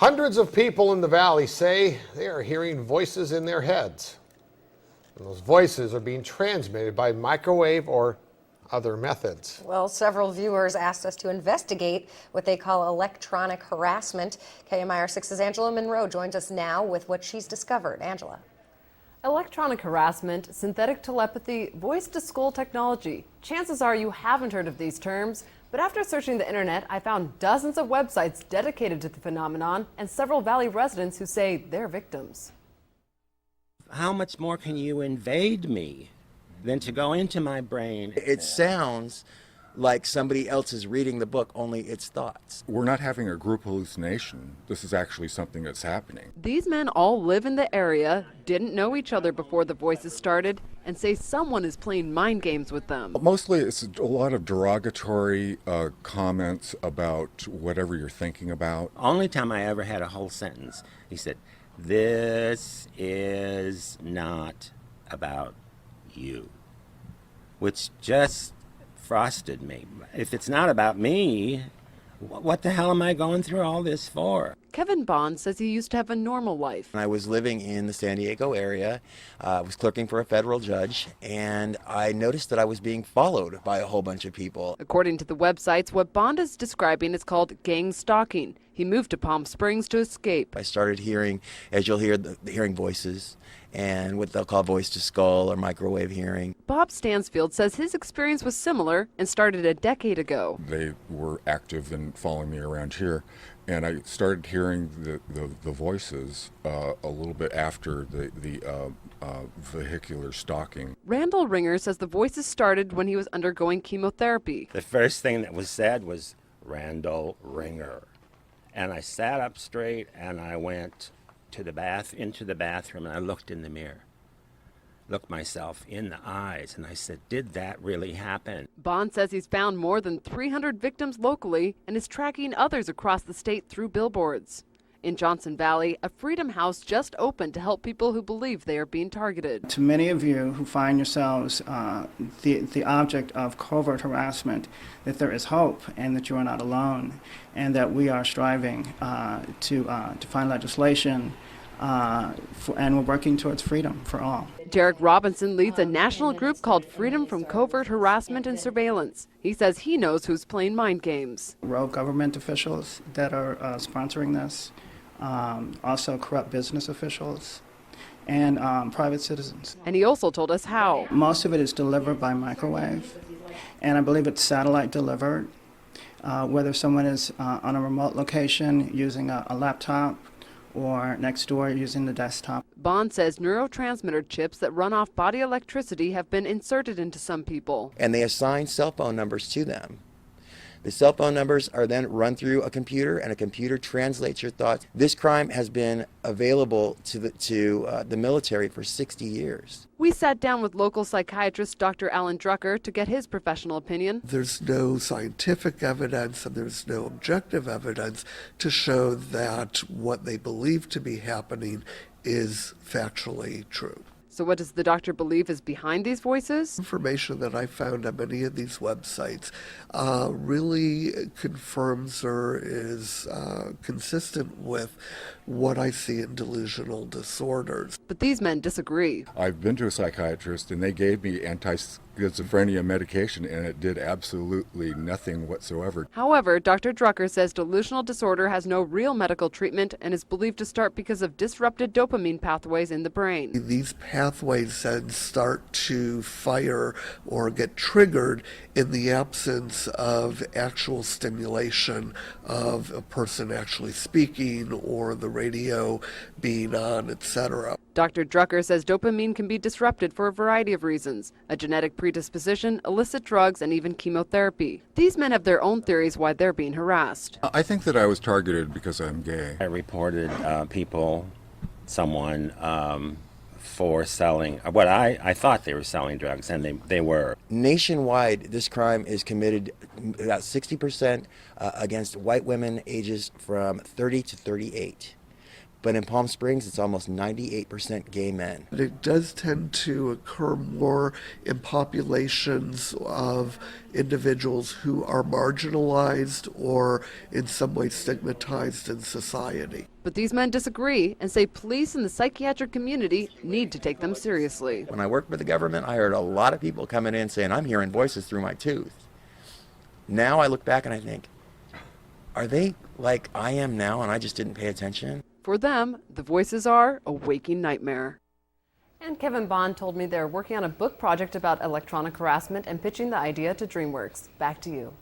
Hundreds of people in the valley say they are hearing voices in their heads. And those voices are being transmitted by microwave or other methods. Well, several viewers asked us to investigate what they call electronic harassment. JmE4oTXYmf4's Angela Monroe joins us now with what she's discovered. Angela. Electronic harassment, synthetic telepathy, voice-to-skull technology. Chances are you haven't heard of these terms, but after searching the internet, I found dozens of websites dedicated to the phenomenon and several Valley residents who say they're victims. How much more can you invade me than to go into my brain? It sounds like somebody else is reading the book, only it's thoughts. We're not having a group hallucination. This is actually something that's happening. These men all live in the area, didn't know each other before the voices started, and say someone is playing mind games with them. Mostly it's a lot of derogatory comments about whatever you're thinking about. Only time I ever had a whole sentence, he said, "This is not about you," which just frosted me. If it's not about me, what the hell am I going through all this for? Kevin Bond says he used to have a normal life. I was living in the San Diego area, was clerking for a federal judge, and I noticed that I was being followed by a whole bunch of people. According to the websites, what Bond is describing is called gang stalking. He moved to Palm Springs to escape. I started hearing, as you'll hear, hearing voices and what they'll call voice to skull or microwave hearing. Bob Stansfield says his experience was similar and started a decade ago. They were active in following me around here, and I started hearing the voices a little bit after the vehicular stalking. Randall Ringer says the voices started when he was undergoing chemotherapy. The first thing that was said was Randall Ringer. And I sat up straight and I went into the bathroom, and I looked in the mirror, looked myself in the eyes, and I said, did that really happen? Bond says he's found more than 300 victims locally and is tracking others across the state through billboards. In Johnson Valley, a Freedom House just opened to help people who believe they are being targeted. To many of you who find yourselves the object of covert harassment, that there is hope and that you are not alone, and that we are striving to find legislation and we're working towards freedom for all. Derek Robinson leads a national group called Freedom from Covert Harassment and Surveillance. He says he knows who's playing mind games. Rogue government officials that are sponsoring this, also corrupt business officials, and private citizens. And he also told us how. Most of it is delivered by microwave, and I believe it's satellite delivered, whether someone is on a remote location using a laptop or next door using the desktop. Bond says neurotransmitter chips that run off body electricity have been inserted into some people. And they assign cell phone numbers to them. The cell phone numbers are then run through a computer, and a computer translates your thoughts. This crime has been available to the military for 60 years. We sat down with local psychiatrist Dr. Alan Drucker to get his professional opinion. There's no scientific evidence and there's no objective evidence to show that what they believe to be happening is factually true. So what does the doctor believe is behind these voices? Information that I found on many of these websites really confirms or is consistent with what I see in delusional disorders. But these men disagree. I've been to a psychiatrist, and they gave me anti-schizophrenia medication, and it did absolutely nothing whatsoever. However, Dr. Drucker says delusional disorder has no real medical treatment and is believed to start because of disrupted dopamine pathways in the brain. These pathways then start to fire or get triggered in the absence of actual stimulation of a person actually speaking or the radio being on, etc. Dr. Drucker says dopamine can be disrupted for a variety of reasons: a genetic predisposition, illicit drugs, and even chemotherapy. These men have their own theories why they're being harassed. I think that I was targeted because I'm gay. I reported someone for selling what I thought they were selling drugs, and they were. Nationwide, this crime is committed about 60% against white women ages from 30 to 38. but in Palm Springs, it's almost 98% gay men. It does tend to occur more in populations of individuals who are marginalized or in some way stigmatized in society. But these men disagree and say police and the psychiatric community need to take them seriously. When I worked with the government, I heard a lot of people coming in saying, I'm hearing voices through my tooth. Now I look back and I think, are they like I am now and I just didn't pay attention? For them, the voices are a waking nightmare. And Kevin Bond told me they're working on a book project about electronic harassment and pitching the idea to DreamWorks. Back to you.